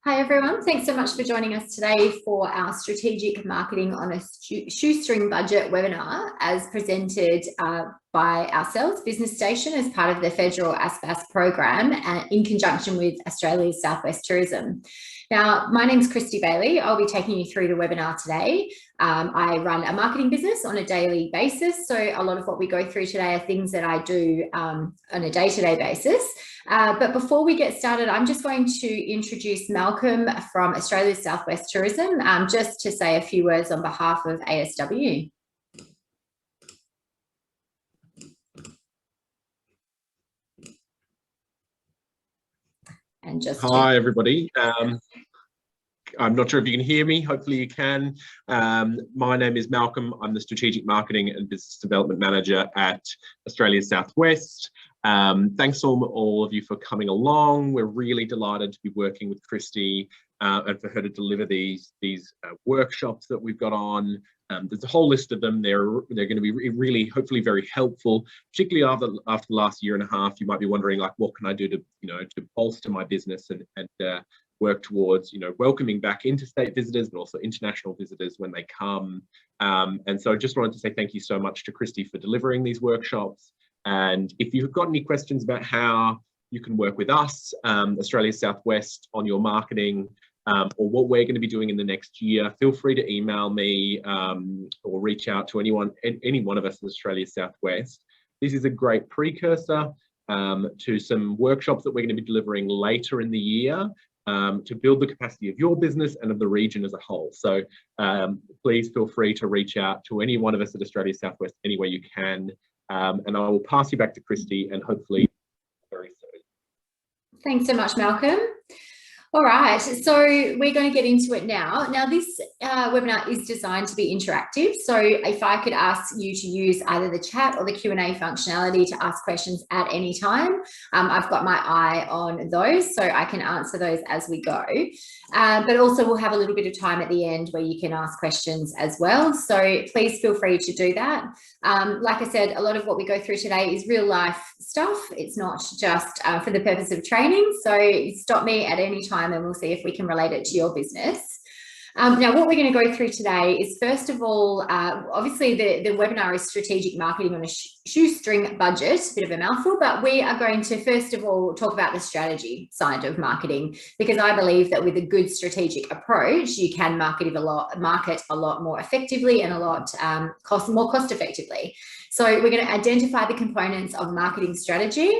Hi everyone, thanks so much for joining us today for our Strategic Marketing on a Shoestring Budget webinar as presented by ourselves, Business Station, as part of the federal ASBAS program in conjunction with Australia's Southwest Tourism. Now, my name's Kristy Bailey. I'll be taking you through the webinar today. I run a marketing business on a daily basis, so a lot of what we go through today are things that I do on a day-to-day basis. But before we get started, I'm just going to introduce Malcolm from Australia's Southwest Tourism, just to say a few words on behalf of ASW. And just hi everybody. I'm not sure if you can hear me. Hopefully you can. My name is Malcolm. I'm the Strategic Marketing and Business Development Manager at Australia's Southwest. Thanks all of you for coming along. We're really delighted to be working with Kristy and for her to deliver these workshops that we've got on. There's a whole list of them. They're going to be really, hopefully, very helpful. Particularly after the last year and a half, you might be wondering, like, what can I do to to bolster my business and work towards welcoming back interstate visitors, but also international visitors when they come. And so I just wanted to say thank you so much to Kristy for delivering these workshops. And if you've got any questions about how you can work with us, Australia Southwest, on your marketing, or what we're going to be doing in the next year, feel free to email me or reach out to any one of us in Australia Southwest. This is a great precursor to some workshops that we're going to be delivering later in the year to build the capacity of your business and of the region as a whole. So please feel free to reach out to any one of us at Australia Southwest any way you can. And I will pass you back to Kristy, and hopefully very soon. Thanks so much, Malcolm. All right, so we're going to get into it now. Now, this webinar is designed to be interactive. So if I could ask you to use either the chat or the Q&A functionality to ask questions at any time, I've got my eye on those, so I can answer those as we go. But also we'll have a little bit of time at the end where you can ask questions as well. So please feel free to do that. Like I said, a lot of what we go through today is real life stuff. It's not just for the purpose of training. So stop me at any time and we'll see if we can relate it to your business. Now, what we're going to go through today is, first of all, obviously the webinar is Strategic Marketing on a Shoestring Budget, a bit of a mouthful, but we are going to first of all talk about the strategy side of marketing, because I believe that with a good strategic approach, you can market a lot more effectively and a lot more cost effectively. So we're going to identify the components of marketing strategy.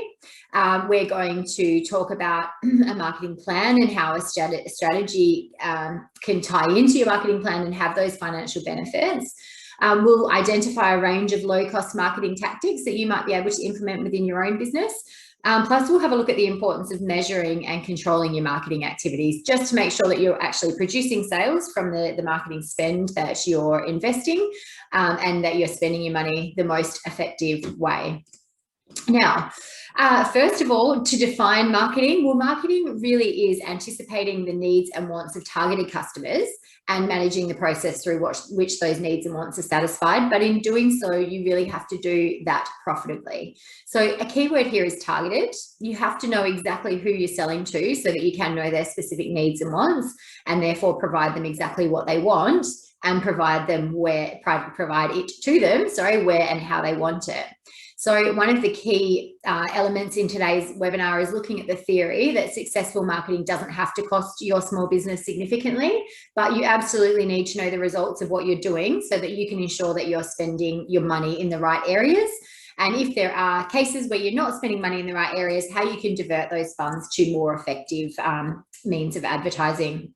We're going to talk about a marketing plan and how a strategy can tie into your marketing plan and have those financial benefits. We'll identify a range of low-cost marketing tactics that you might be able to implement within your own business. Plus, we'll have a look at the importance of measuring and controlling your marketing activities, just to make sure that you're actually producing sales from the marketing spend that you're investing, and that you're spending your money the most effective way. Now, first of all, to define marketing, well, marketing really is anticipating the needs and wants of targeted customers and managing the process through which those needs and wants are satisfied. But in doing so, you really have to do that profitably. So a key word here is targeted. You have to know exactly who you're selling to so that you can know their specific needs and wants, and therefore provide them exactly what they want and provide it to them, where and how they want it. So one of the key elements in today's webinar is looking at the theory that successful marketing doesn't have to cost your small business significantly, but you absolutely need to know the results of what you're doing so that you can ensure that you're spending your money in the right areas. And if there are cases where you're not spending money in the right areas, how you can divert those funds to more effective means of advertising.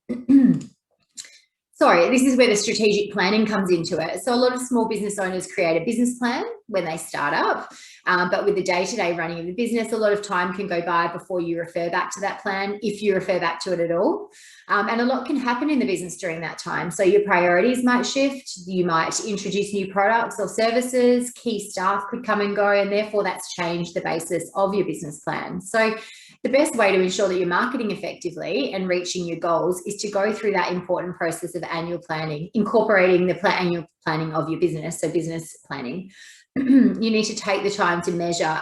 Sorry, this is where the strategic planning comes into it. So a lot of small business owners create a business plan when they start up, but with the day-to-day running of the business, a lot of time can go by before you refer back to that plan, if you refer back to it at all. And a lot can happen in the business during that time. So your priorities might shift, you might introduce new products or services, key staff could come and go, and therefore that's changed the basis of your business plan. So the best way to ensure that you're marketing effectively and reaching your goals is to go through that important process of annual planning, incorporating the annual planning of your business, so business planning. You need to take the time to measure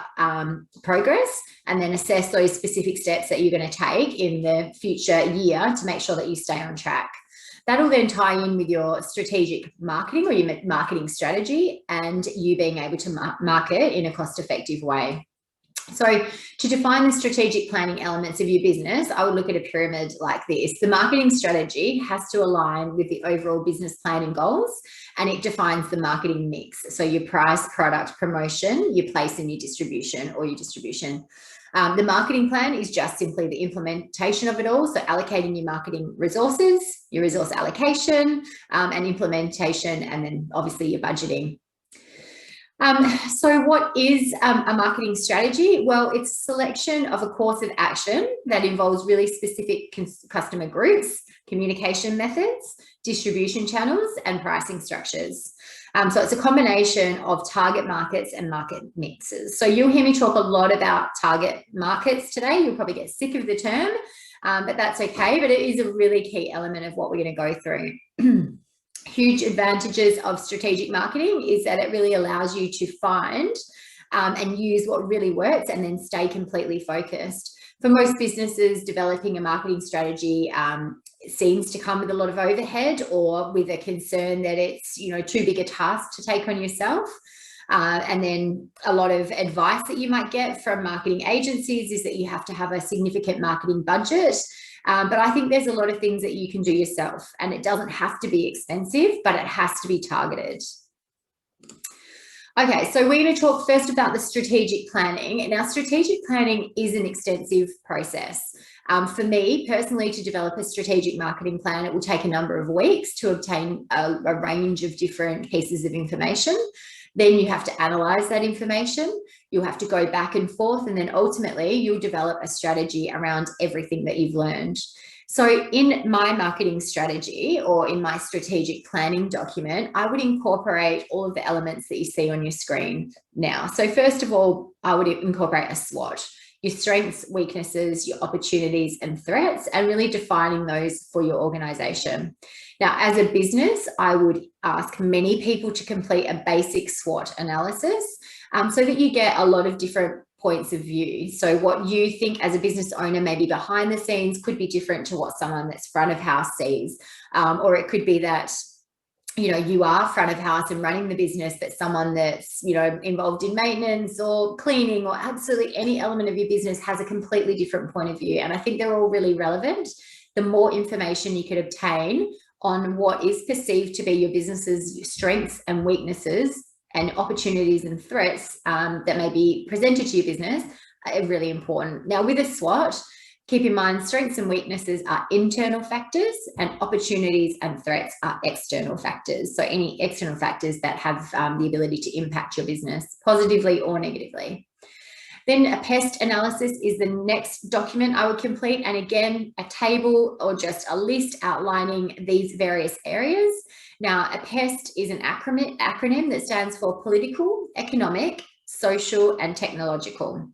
progress and then assess those specific steps that you're going to take in the future year to make sure that you stay on track. That'll then tie in with your strategic marketing or your marketing strategy and you being able to market in a cost-effective way. So to define the strategic planning elements of your business, I would look at a pyramid like this. The marketing strategy has to align with the overall business plan and goals, and it defines the marketing mix. So your price, product, promotion, your place and your distribution or your distribution. The marketing plan is just simply the implementation of it all. So allocating your marketing resources, your resource allocation and implementation, and then obviously your budgeting. So what is a marketing strategy? Well, it's a selection of a course of action that involves really specific customer groups, communication methods, distribution channels, and pricing structures. So it's a combination of target markets and market mixes. So you'll hear me talk a lot about target markets today. You'll probably get sick of the term, but that's okay. But it is a really key element of what we're going to go through. Huge advantages of strategic marketing is that it really allows you to find and use what really works and then stay completely focused. For most businesses, developing a marketing strategy seems to come with a lot of overhead or with a concern that it's, you know, too big a task to take on yourself. And then a lot of advice that you might get from marketing agencies is that you have to have a significant marketing budget. But I think there's a lot of things that you can do yourself, and it doesn't have to be expensive, but it has to be targeted. Okay, so we're going to talk first about the strategic planning. Now, strategic planning is an extensive process. For me personally, to develop a strategic marketing plan, it will take a number of weeks to obtain a range of different pieces of information. Then you have to analyze that information. You'll have to go back and forth, and then ultimately you'll develop a strategy around everything that you've learned. So in my marketing strategy or in my strategic planning document, I would incorporate all of the elements that you see on your screen now. So first of all, I would incorporate a SWOT, your strengths, weaknesses, your opportunities and threats, and really defining those for your organization. Now, as a business, I would ask many people to complete a basic SWOT analysis so that you get a lot of different points of view. So what you think as a business owner, maybe behind the scenes, could be different to what someone that's front of house sees. Or it could be that, you know, you are front of house and running the business, but someone that's, you know, involved in maintenance or cleaning or absolutely any element of your business has a completely different point of view. And I think they're all really relevant. The more information you could obtain on what is perceived to be your business's strengths and weaknesses and opportunities and threats that may be presented to your business are really important. Now, with a SWOT, keep in mind strengths and weaknesses are internal factors and opportunities and threats are external factors. So any external factors that have the ability to impact your business positively or negatively. Then a pest analysis is the next document I would complete. And again, a table or just a list outlining these various areas. Now, a PEST is an acronym that stands for political, economic, social, and technological.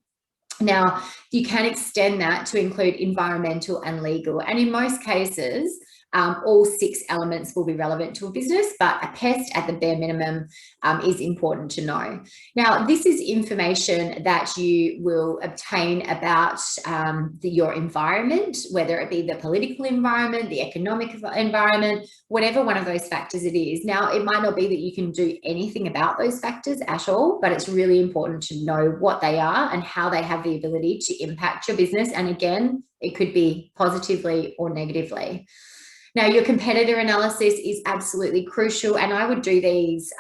Now, you can extend that to include environmental and legal. And in most cases, all 6 elements will be relevant to a business, but a PEST at the bare minimum is important to know. Now, this is information that you will obtain about your environment, whether it be the political environment, the economic environment, whatever one of those factors it is. Now, it might not be that you can do anything about those factors at all, but it's really important to know what they are and how they have the ability to impact your business. And again, it could be positively or negatively. Now, your competitor analysis is absolutely crucial, and I would do these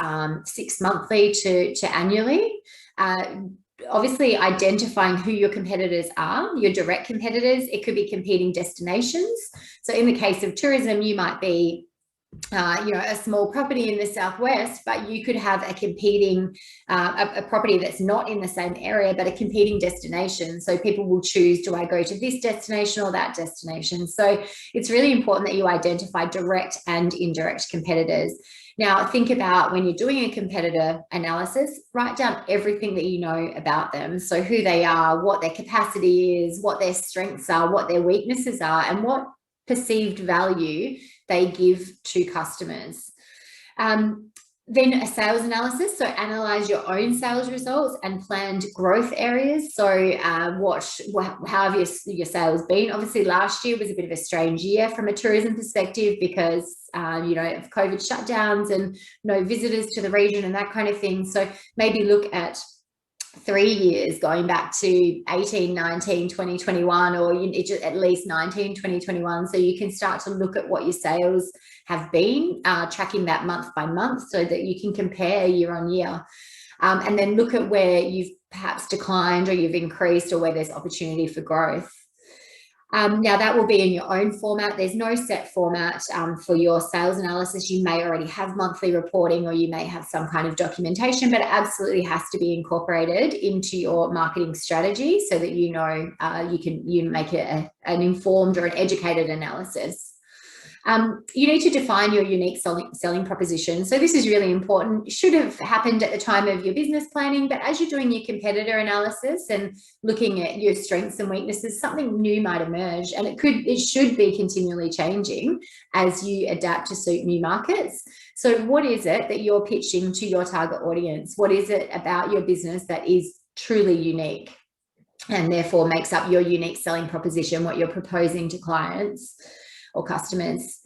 6 monthly to annually. Obviously, identifying who your competitors are, your direct competitors. It could be competing destinations. So in the case of tourism, you might be a small property in the southwest, but you could have a competing a property that's not in the same area but a competing destination. So people will choose, do I go to this destination or that destination? So it's really important that you identify direct and indirect competitors. Now, think about when you're doing a competitor analysis, write down everything that you know about them. So who they are, what their capacity is, what their strengths are, what their weaknesses are, and what perceived value they give to customers. Then a sales analysis, so analyze your own sales results and planned growth areas. So how have your sales been? Obviously last year was a bit of a strange year from a tourism perspective because of COVID shutdowns and no visitors to the region and that kind of thing. So maybe look at 3 years going back to 18, 19, 20, 21, or at least 19, 20, 21. So you can start to look at what your sales have been, tracking that month by month so that you can compare year on year. And then look at where you've perhaps declined or you've increased or where there's opportunity for growth. Now that will be in your own format. There's no set format for your sales analysis. You may already have monthly reporting or you may have some kind of documentation, but it absolutely has to be incorporated into your marketing strategy so that you know you make an informed or an educated analysis. You need to define your unique selling proposition. So this is really important. It should have happened at the time of your business planning, but as you're doing your competitor analysis and looking at your strengths and weaknesses, something new might emerge, and it should be continually changing as you adapt to suit new markets. So what is it that you're pitching to your target audience? What is it about your business that is truly unique and therefore makes up your unique selling proposition, what you're proposing to clients or customers?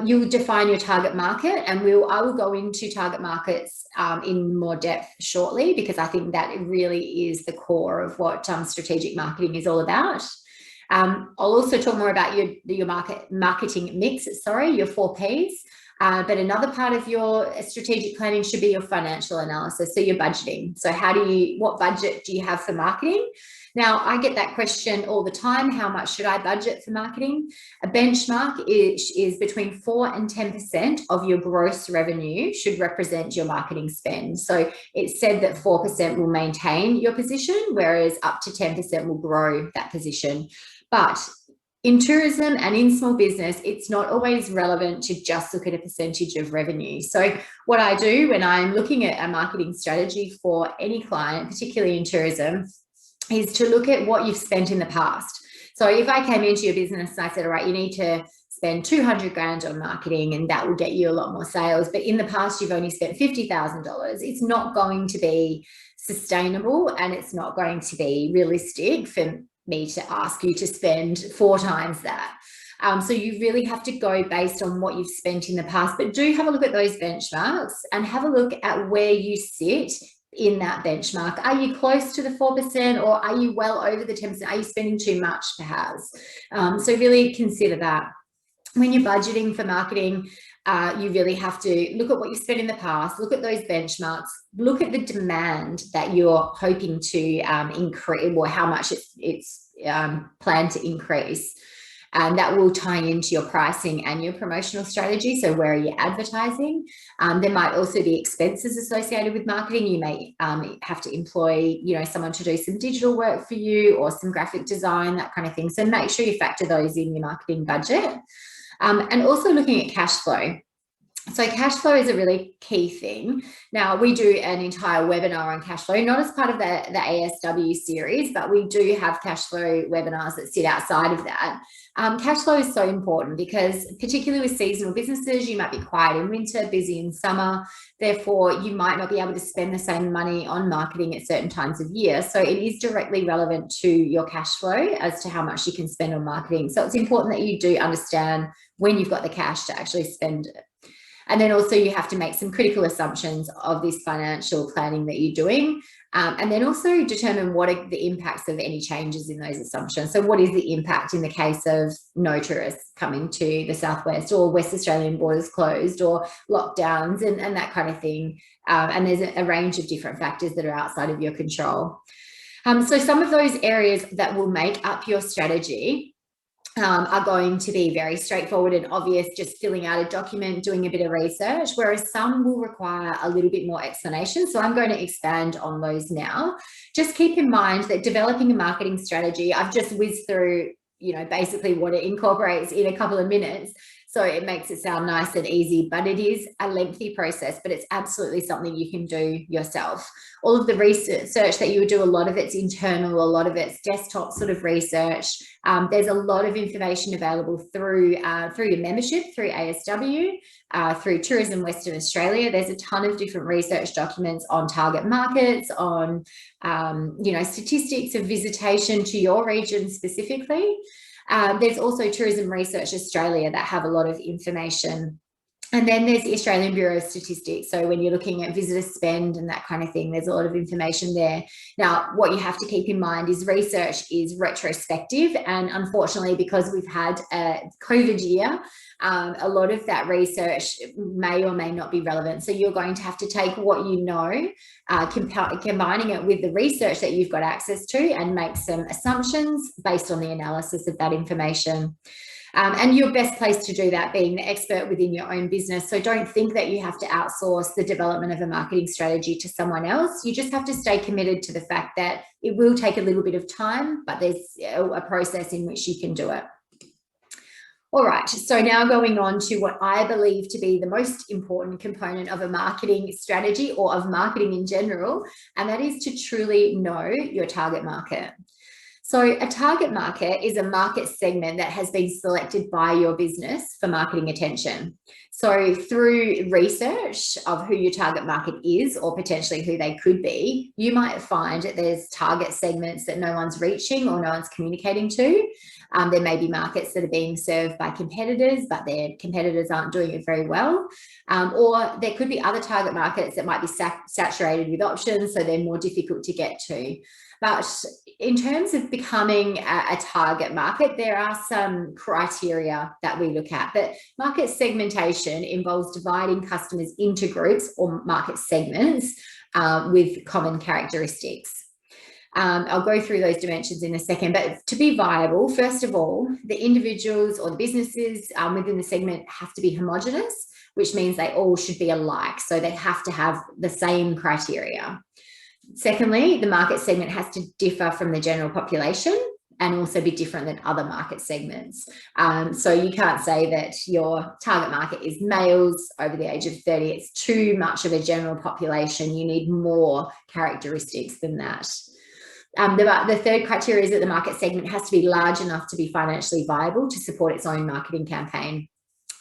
You'll define your target market, and I will go into target markets in more depth shortly, because I think that really is the core of what strategic marketing is all about. I'll also talk more about your marketing mix, your 4 Ps. But another part of your strategic planning should be your financial analysis, so your budgeting. So what budget do you have for marketing? Now, I get that question all the time. How much should I budget for marketing? A benchmark is between 4 and 10% of your gross revenue should represent your marketing spend. So it's said that 4% will maintain your position, whereas up to 10% will grow that position. But in tourism and in small business, it's not always relevant to just look at a percentage of revenue. So what I do when I'm looking at a marketing strategy for any client, particularly in tourism, is to look at what you've spent in the past. So if I came into your business and I said, all right, you need to spend 200 grand on marketing and that will get you a lot more sales, but in the past you've only spent $50,000, it's not going to be sustainable and it's not going to be realistic for me to ask you to spend 4 times that. So you really have to go based on what you've spent in the past, but do have a look at those benchmarks and have a look at where you sit in that benchmark. Are you close to the 4% or are you well over the 10%? Are you spending too much perhaps? So really consider that. When you're budgeting for marketing, you really have to look at what you spent in the past, look at those benchmarks, look at the demand that you're hoping to increase, or how much it's planned to increase. And that will tie into your pricing and your promotional strategy. So where are you advertising? There might also be expenses associated with marketing. You may have to employ, someone to do some digital work for you or some graphic design, that kind of thing. So make sure you factor those in your marketing budget. And also looking at cash flow. So cash flow is a really key thing. Now, we do an entire webinar on cash flow, not as part of the ASW series, but we do have cash flow webinars that sit outside of that. Cash flow is so important because particularly with seasonal businesses, you might be quiet in winter, busy in summer. Therefore, you might not be able to spend the same money on marketing at certain times of year. So it is directly relevant to your cash flow as to how much you can spend on marketing. So it's important that you do understand when you've got the cash to actually spend it. And then also you have to make some critical assumptions of this financial planning that you're doing. And then also determine what are the impacts of any changes in those assumptions. So what is the impact in the case of no tourists coming to the Southwest, or West Australian borders closed, or lockdowns and that kind of thing. And there's a range of different factors that are outside of your control. So some of those areas that will make up your strategy are going to be very straightforward and obvious, just filling out a document, doing a bit of research, whereas some will require a little bit more explanation. So I'm going to expand on those now. Just keep in mind that developing a marketing strategy, I've just whizzed through, you know, basically what it incorporates in a couple of minutes. So it makes it sound nice and easy, but it is a lengthy process, but it's absolutely something you can do yourself. All of the research that you would do, a lot of it's internal, a lot of it's desktop sort of research. There's a lot of information available through your membership, through ASW, through Tourism Western Australia. There's a ton of different research documents on target markets, on you know, statistics of visitation to your region specifically. There's also Tourism Research Australia that have a lot of information. And then there's the Australian Bureau of Statistics. So when you're looking at visitor spend and that kind of thing, there's a lot of information there. Now, what you have to keep in mind is research is retrospective. And unfortunately, because we've had a COVID year, a lot of that research may or may not be relevant. So you're going to have to take what you know, combining it with the research that you've got access to, and make some assumptions based on the analysis of that information. And your best place to do that being the expert within your own business. So don't think that you have to outsource the development of a marketing strategy to someone else. You just have to stay committed to the fact that it will take a little bit of time, but there's a process in which you can do it. All right, so now going on to what I believe to be the most important component of a marketing strategy, or of marketing in general, and that is to truly know your target market. So a target market is a market segment that has been selected by your business for marketing attention. So through research of who your target market is, or potentially who they could be, you might find that there's target segments that no one's reaching or no one's communicating to. There may be markets that are being served by competitors, but their competitors aren't doing it very well. Or there could be other target markets that might be saturated with options, so they're more difficult to get to. But in terms of becoming a target market, there are some criteria that we look at. But market segmentation involves dividing customers into groups or market segments with common characteristics. I'll go through those dimensions in a second, but to be viable, first of all, the individuals or the businesses within the segment have to be homogenous, which means they all should be alike. So they have to have the same criteria. Secondly, the market segment has to differ from the general population and also be different than other market segments. So you can't say that your target market is males over the age of 30. It's too much of a general population. You need more characteristics than that. The third criteria is that the market segment has to be large enough to be financially viable to support its own marketing campaign.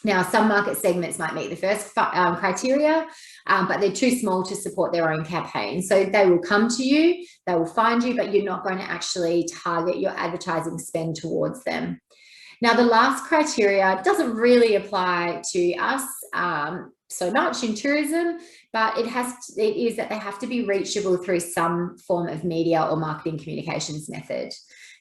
Now, some market segments might meet the first criteria, but they're too small to support their own campaign. So they will come to you, they will find you, but you're not going to actually target your advertising spend towards them. Now, the last criteria doesn't really apply to us so much in tourism, but it is that they have to be reachable through some form of media or marketing communications method.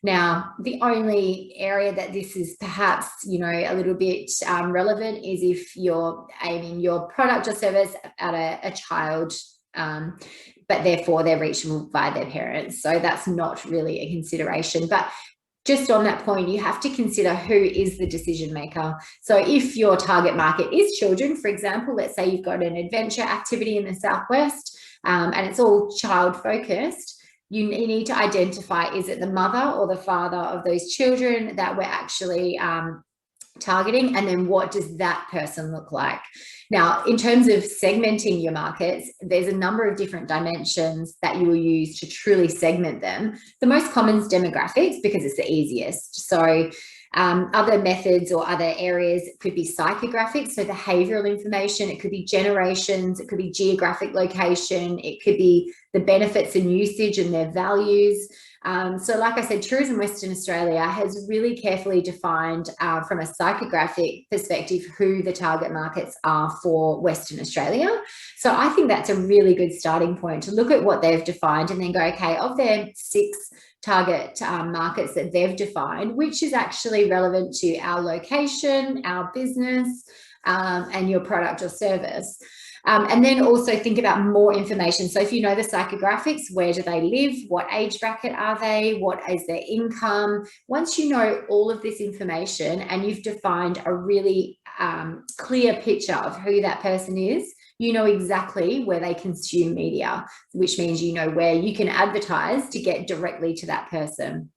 Now, the only area that this is perhaps, you know, a little bit relevant is if you're aiming your product or service at a child, but therefore they're reachable by their parents. So that's not really a consideration. But just on that point, you have to consider who is the decision maker. So if your target market is children, for example, let's say you've got an adventure activity in the Southwest and it's all child focused, you need to identify, is it the mother or the father of those children that we're actually targeting, and then what does that person look like? Now, in terms of segmenting your markets, there's a number of different dimensions that you will use to truly segment them. The most common is demographics because it's the easiest. So other methods or other areas could be psychographics, so behavioral information. It could be generations. It could be geographic location. It could be the benefits and usage and their values. So like I said, Tourism Western Australia has really carefully defined from a psychographic perspective who the target markets are for Western Australia. So I think that's a really good starting point to look at what they've defined and then go, okay, of their 6 target markets that they've defined, which is actually relevant to our location, our business, and your product or service. And then also think about more information. So if you know the psychographics, where do they live? What age bracket are they? What is their income? Once you know all of this information and you've defined a really clear picture of who that person is, you know exactly where they consume media, which means you know where you can advertise to get directly to that person.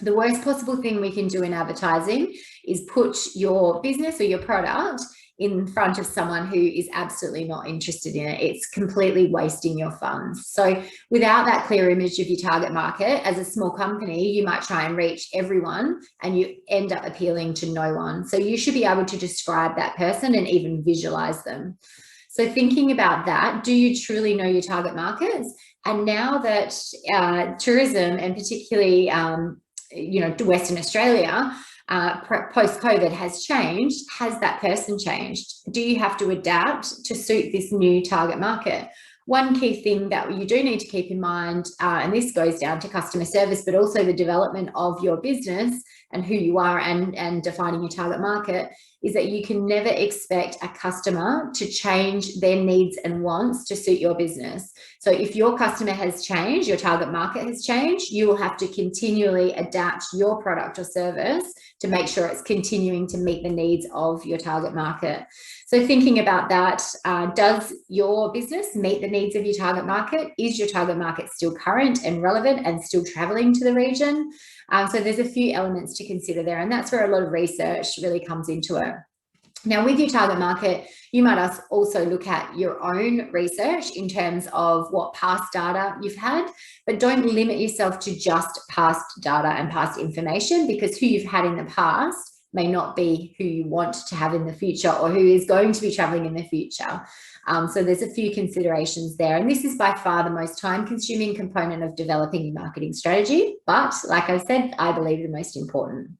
The worst possible thing we can do in advertising is put your business or your product in front of someone who is absolutely not interested in it. It's completely wasting your funds. So without that clear image of your target market, as a small company, you might try and reach everyone and you end up appealing to no one. So you should be able to describe that person and even visualize them. So thinking about that, do you truly know your target markets? And now that tourism, and particularly Western Australia, post-COVID has changed, has that person changed? Do you have to adapt to suit this new target market? One key thing that you do need to keep in mind, and this goes down to customer service, but also the development of your business and who you are and defining your target market, is that you can never expect a customer to change their needs and wants to suit your business. So if your customer has changed, your target market has changed, you will have to continually adapt your product or service to make sure it's continuing to meet the needs of your target market. So thinking about that, does your business meet the needs of your target market? Is your target market still current and relevant and still traveling to the region? So there's a few elements to consider there, and that's where a lot of research really comes into it. Now, with your target market, you might also look at your own research in terms of what past data you've had, but don't limit yourself to just past data and past information, because who you've had in the past may not be who you want to have in the future or who is going to be traveling in the future. So there's a few considerations there. And this is by far the most time-consuming component of developing your marketing strategy. But like I said, I believe the most important.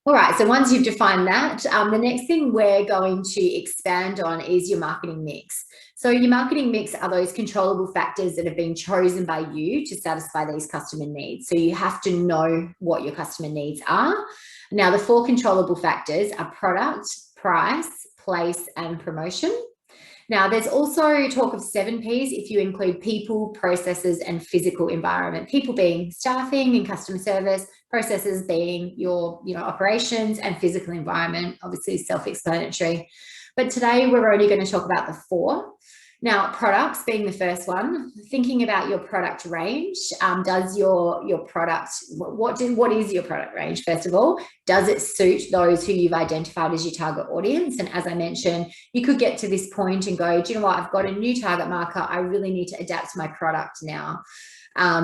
All right, so once you've defined that, the next thing we're going to expand on is your marketing mix. So your marketing mix are those controllable factors that have been chosen by you to satisfy these customer needs. So you have to know what your customer needs are. Now, the 4 controllable factors are product, price, place, and promotion. Now, there's also talk of 7 Ps if you include people, processes, and physical environment. People being staffing and customer service, processes being your operations, and physical environment, obviously self-explanatory. But today we're only going to talk about the 4. Now, products being the first one, thinking about your product range. Does your product, what is your product range, first of all? Does it suit those who you've identified as your target audience? And as I mentioned, you could get to this point and go, do you know what, I've got a new target market. I really need to adapt my product now.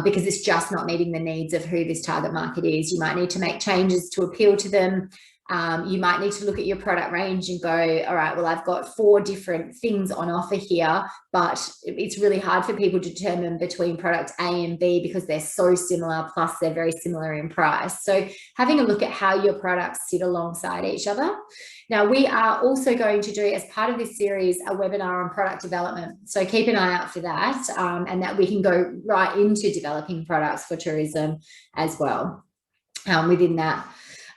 Because it's just not meeting the needs of who this target market is. You might need to make changes to appeal to them. You might need to look at your product range and go, all right, well, I've got 4 different things on offer here, but it's really hard for people to determine between product A and B because they're so similar, plus they're very similar in price. So having a look at how your products sit alongside each other. Now, we are also going to do, as part of this series, a webinar on product development. So keep an eye out for that, and that we can go right into developing products for tourism as well within that.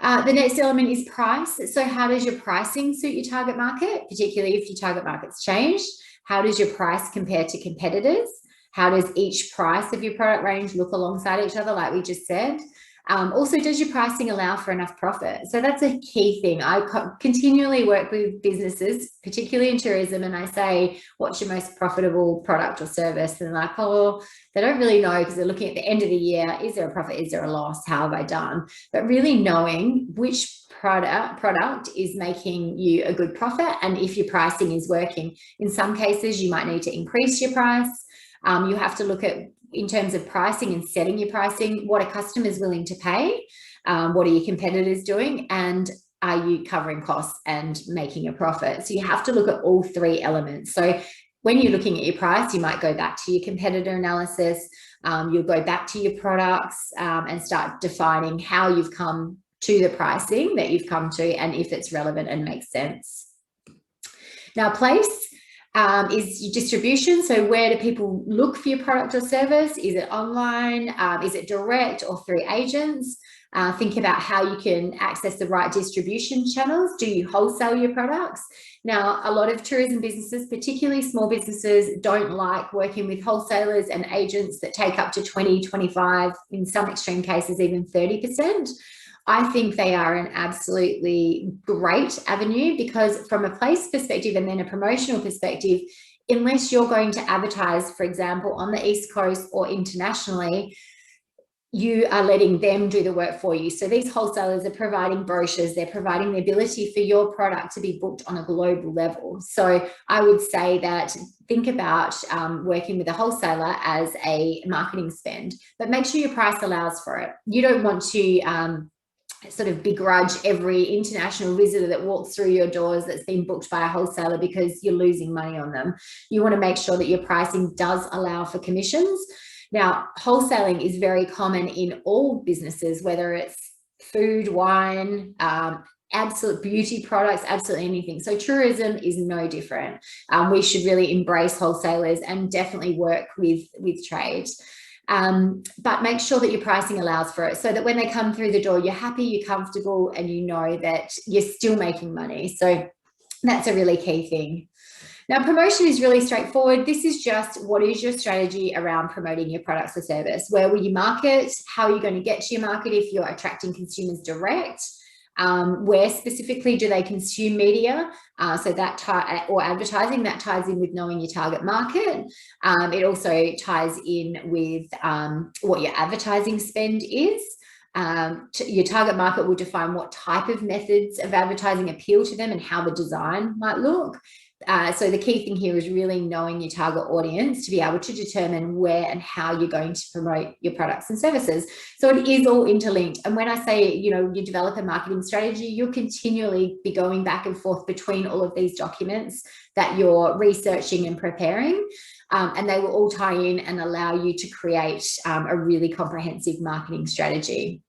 The next element is price. So how does your pricing suit your target market, particularly if your target market's changed? How does your price compare to competitors? How does each price of your product range look alongside each other, like we just said? Also, does your pricing allow for enough profit? So that's a key thing. I continually work with businesses, particularly in tourism, and I say, what's your most profitable product or service? And they're like, oh, they don't really know because they're looking at the end of the year. Is there a profit? Is there a loss? How have I done? But really knowing which product is making you a good profit and if your pricing is working. In some cases, you might need to increase your price. You have to look at, in terms of pricing and setting your pricing, what are customers willing to pay? What are your competitors doing? And are you covering costs and making a profit? So you have to look at all 3 elements. So when you're looking at your price, you might go back to your competitor analysis. You'll go back to your products and start defining how you've come to the pricing that you've come to and if it's relevant and makes sense. Now, place is your distribution. So where do people look for your product or service? Is it online? Is it direct or through agents? Think about how you can access the right distribution channels. Do you wholesale your products? Now, a lot of tourism businesses, particularly small businesses, don't like working with wholesalers and agents that take up to 20, 25, in some extreme cases, even 30%. I think they are an absolutely great avenue, because from a place perspective and then a promotional perspective, unless you're going to advertise, for example, on the East Coast or internationally, you are letting them do the work for you. So these wholesalers are providing brochures, they're providing the ability for your product to be booked on a global level. So I would say that think about working with a wholesaler as a marketing spend, but make sure your price allows for it. You don't want to sort of begrudge every international visitor that walks through your doors that's been booked by a wholesaler because you're losing money on them. You want to make sure that your pricing does allow for commissions. Now, wholesaling is very common in all businesses, whether it's food, wine, absolute beauty products, absolutely anything. So tourism is no different. We should really embrace wholesalers and definitely work with trade. But make sure that your pricing allows for it, so that when they come through the door, you're happy, you're comfortable, and you know that you're still making money. So that's a really key thing. Now, promotion is really straightforward. This is just, what is your strategy around promoting your products or service? Where will you market? How are you going to get to your market if you're attracting consumers direct? Where specifically do they consume media? So that or advertising, that ties in with knowing your target market. It also ties in with what your advertising spend is. Your target market will define what type of methods of advertising appeal to them and how the design might look. So the key thing here is really knowing your target audience to be able to determine where and how you're going to promote your products and services. So it is all interlinked. And when I say, you develop a marketing strategy, you'll continually be going back and forth between all of these documents that you're researching and preparing. And they will all tie in and allow you to create a really comprehensive marketing strategy.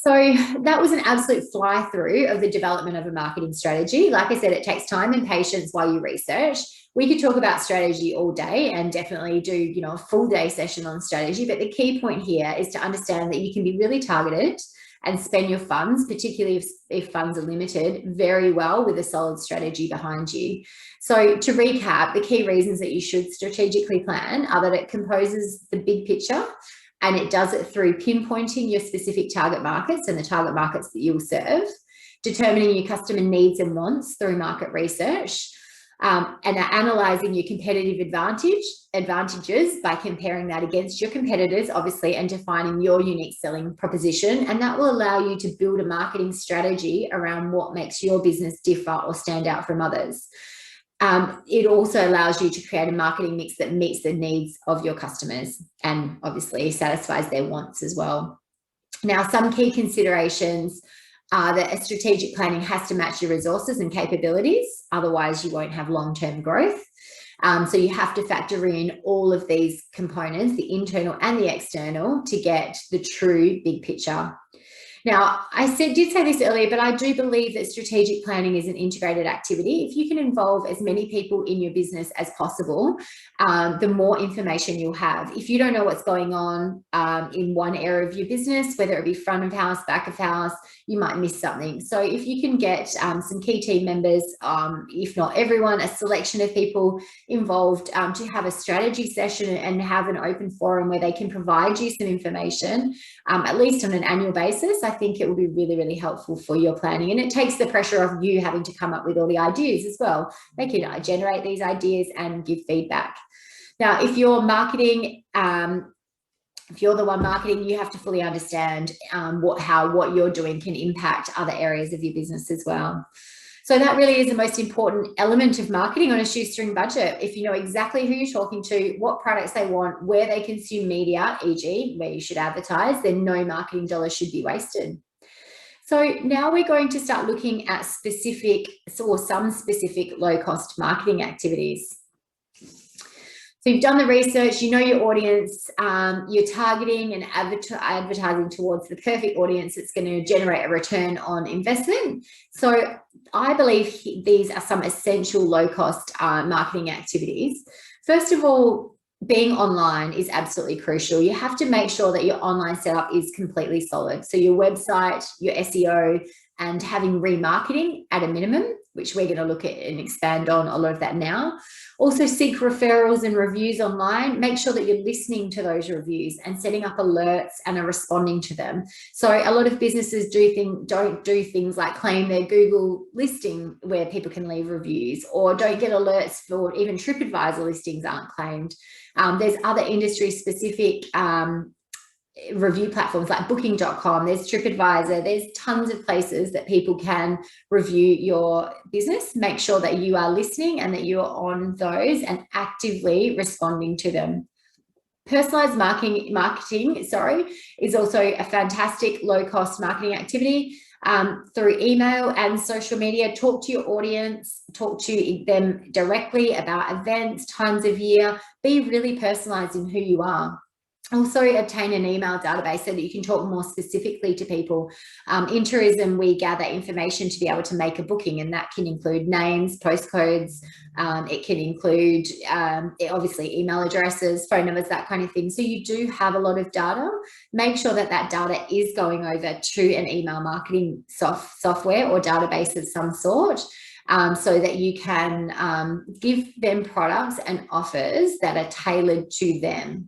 So that was an absolute fly through of the development of a marketing strategy. Like I said, it takes time and patience while you research. We could talk about strategy all day and definitely do, a full day session on strategy. But the key point here is to understand that you can be really targeted and spend your funds, particularly if funds are limited, very well with a solid strategy behind you. So to recap, the key reasons that you should strategically plan are that it composes the big picture, and it does it through pinpointing your specific target markets and the target markets that you'll serve, determining your customer needs and wants through market research, and analysing your competitive advantages by comparing that against your competitors, obviously, and defining your unique selling proposition. And that will allow you to build a marketing strategy around what makes your business differ or stand out from others. It also allows you to create a marketing mix that meets the needs of your customers and obviously satisfies their wants as well. Now, some key considerations are that a strategic planning has to match your resources and capabilities, otherwise you won't have long-term growth. So you have to factor in all of these components, the internal and the external, to get the true big picture. Now, I did say this earlier, but I do believe that strategic planning is an integrated activity. If you can involve as many people in your business as possible, the more information you'll have. If you don't know what's going on in one area of your business, whether it be front of house, back of house, you might miss something. So if you can get some key team members, if not everyone, a selection of people involved to have a strategy session and have an open forum where they can provide you some information, at least on an annual basis, I think it will be really, really helpful for your planning. And it takes the pressure off you having to come up with all the ideas as well. They can generate these ideas and give feedback. Now, if you're marketing, if you're the one marketing, you have to fully understand what you're doing can impact other areas of your business as well. So that really is the most important element of marketing on a shoestring budget. If you know exactly who you're talking to, what products they want, where they consume media, e.g. where you should advertise, then no marketing dollars should be wasted. So now we're going to start looking at some specific low-cost marketing activities. So you've done the research, you know your audience, you're targeting and advertising towards the perfect audience that's going to generate a return on investment. So I believe these are some essential low-cost marketing activities. First of all, being online is absolutely crucial. You have to make sure that your online setup is completely solid. So your website, your SEO, and having remarketing at a minimum, which we're going to look at and expand on a lot of that now. Also seek referrals and reviews online. Make sure that you're listening to those reviews and setting up alerts and are responding to them. So a lot of businesses don't do things like claim their Google listing where people can leave reviews, or don't get alerts for even TripAdvisor listings aren't claimed. There's other industry specific review platforms like booking.com, there's TripAdvisor, there's tons of places that people can review your business. Make sure that you are listening and that you are on those and actively responding to them. Personalized marketing is also a fantastic low-cost marketing activity. Through email and social media. Talk to your audience, talk to them directly about events, times of year. Be really personalized in who you are. Also obtain an email database so that you can talk more specifically to people. In tourism, we gather information to be able to make a booking, and that can include names, postcodes. It can include obviously email addresses, phone numbers, that kind of thing. So you do have a lot of data. Make sure that that data is going over to an email marketing software or database of some sort. So that you can give them products and offers that are tailored to them.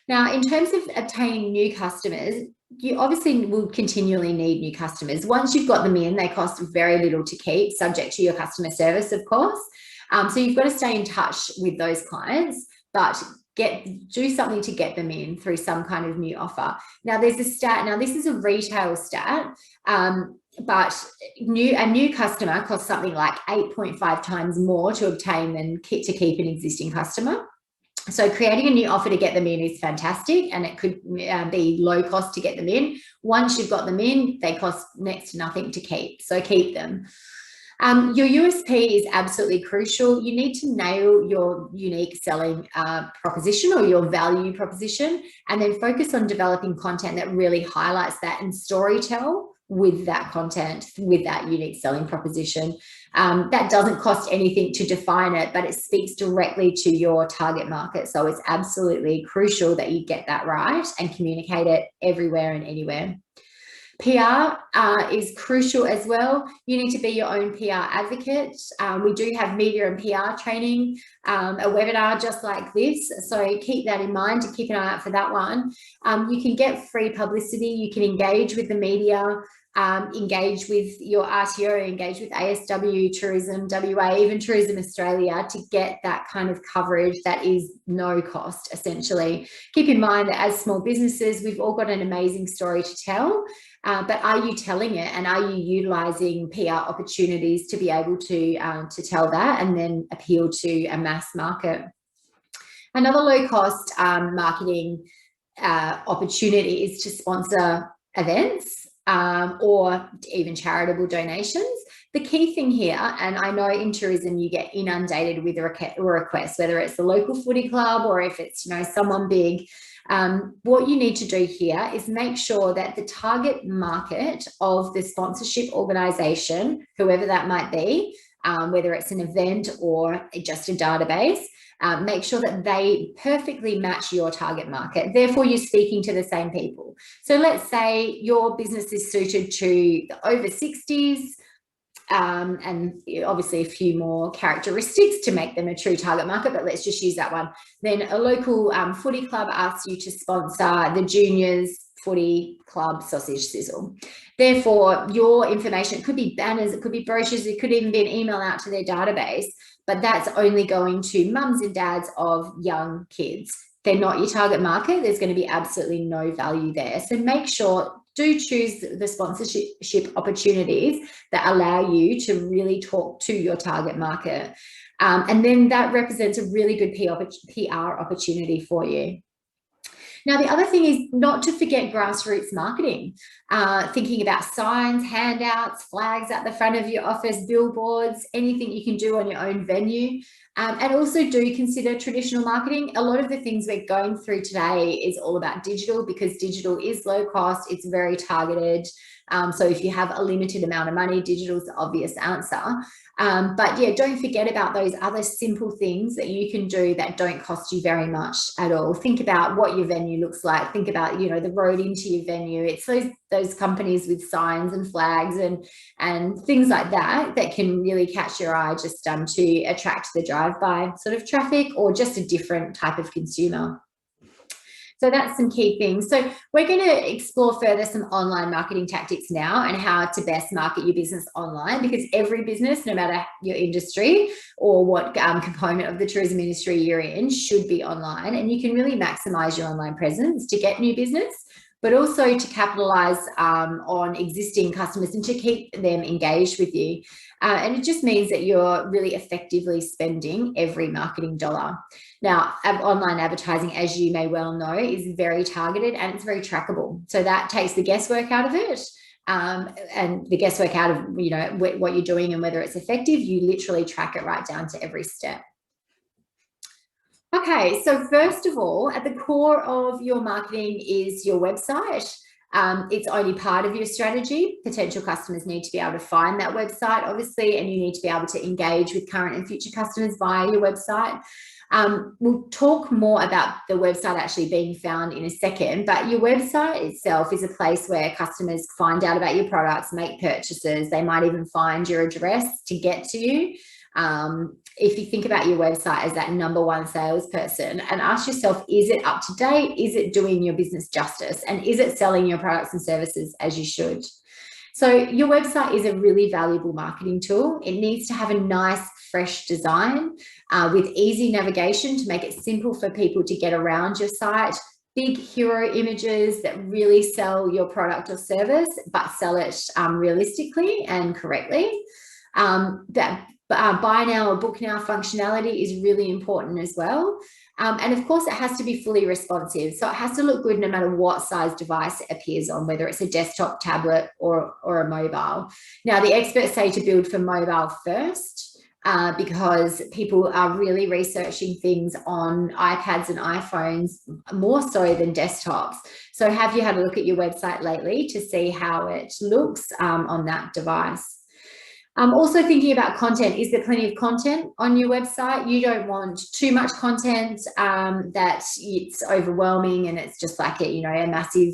Now, in terms of obtaining new customers, you obviously will continually need new customers. Once you've got them in, they cost very little to keep, subject to your customer service, of course. So you've got to stay in touch with those clients, but do something to get them in through some kind of new offer. Now, there's a stat. Now, this is a retail stat, but a new customer costs something like 8.5 times more to obtain than to keep an existing customer. So creating a new offer to get them in is fantastic, and it could be low cost to get them in. Once you've got them in, they cost next to nothing to keep, so keep them. Your USP is absolutely crucial. You need to nail your unique selling proposition or your value proposition, and then focus on developing content that really highlights that and storytell with that content, with that unique selling proposition. That doesn't cost anything to define it, but it speaks directly to your target market. So it's absolutely crucial that you get that right and communicate it everywhere and anywhere. PR is crucial as well. You need to be your own PR advocate. We do have media and PR training, a webinar just like this. So keep that in mind to keep an eye out for that one. You can get free publicity. You can engage with the media, engage with your RTO, engage with ASW, Tourism WA, even Tourism Australia, to get that kind of coverage that is no cost, essentially. Keep in mind that as small businesses, we've all got an amazing story to tell, but are you telling it, and are you utilising PR opportunities to be able to tell that and then appeal to a mass market? Another low-cost marketing opportunity is to sponsor events, or even charitable donations. The key thing here, and I know in tourism you get inundated with requests, whether it's the local footy club or if it's someone big. What you need to do here is make sure that the target market of the sponsorship organisation, whoever that might be, whether it's an event or just a database, make sure that they perfectly match your target market. Therefore, you're speaking to the same people. So let's say your business is suited to the over 60s, and obviously a few more characteristics to make them a true target market, but let's just use that one. Then a local footy club asks you to sponsor the juniors footy club sausage sizzle. Therefore, your information, it could be banners, it could be brochures, it could even be an email out to their database, but that's only going to mums and dads of young kids. They're not your target market. There's going to be absolutely no value there. So make sure, do choose the sponsorship opportunities that allow you to really talk to your target market. And then that represents a really good PR opportunity for you. Now, the other thing is not to forget grassroots marketing, thinking about signs, handouts, flags at the front of your office, billboards, anything you can do on your own venue. And also do consider traditional marketing. A lot of the things we're going through today is all about digital, because digital is low cost, it's very targeted. So if you have a limited amount of money, digital is the obvious answer. But yeah, don't forget about those other simple things that you can do that don't cost you very much at all. Think about what your venue looks like. Think about, you know, the road into your venue. It's those companies with signs and flags and things like that that can really catch your eye, just to attract the drive-by sort of traffic or just a different type of consumer. So that's some key things. So we're going to explore further some online marketing tactics now and how to best market your business online, because every business, no matter your industry or what component of the tourism industry you're in, should be online, and you can really maximize your online presence to get new business, but also to capitalize on existing customers and to keep them engaged with you. And it just means that you're really effectively spending every marketing dollar. Now, online advertising, as you may well know, is very targeted and it's very trackable. So that takes the guesswork out of it. And the guesswork out of, you know, what you're doing and whether it's effective. You literally track it right down to every step. Okay, so first of all, at the core of your marketing is your website. It's only part of your strategy. Potential customers need to be able to find that website, obviously, and you need to be able to engage with current and future customers via your website. We'll talk more about the website actually being found in a second, but your website itself is a place where customers find out about your products, make purchases. They might even find your address to get to you. If you think about your website as that #1 salesperson and ask yourself, is it up to date? Is it doing your business justice? And is it selling your products and services as you should? So your website is a really valuable marketing tool. It needs to have a nice, fresh design with easy navigation to make it simple for people to get around your site. Big hero images that really sell your product or service, but sell it realistically and correctly. Buy now or book now functionality is really important as well. And of course, it has to be fully responsive. So it has to look good no matter what size device it appears on, whether it's a desktop, tablet, or a mobile. Now, the experts say to build for mobile first because people are really researching things on iPads and iPhones more so than desktops. So have you had a look at your website lately to see how it looks on that device? Also thinking about content. Is there plenty of content on your website? You don't want too much content that it's overwhelming and it's just like a massive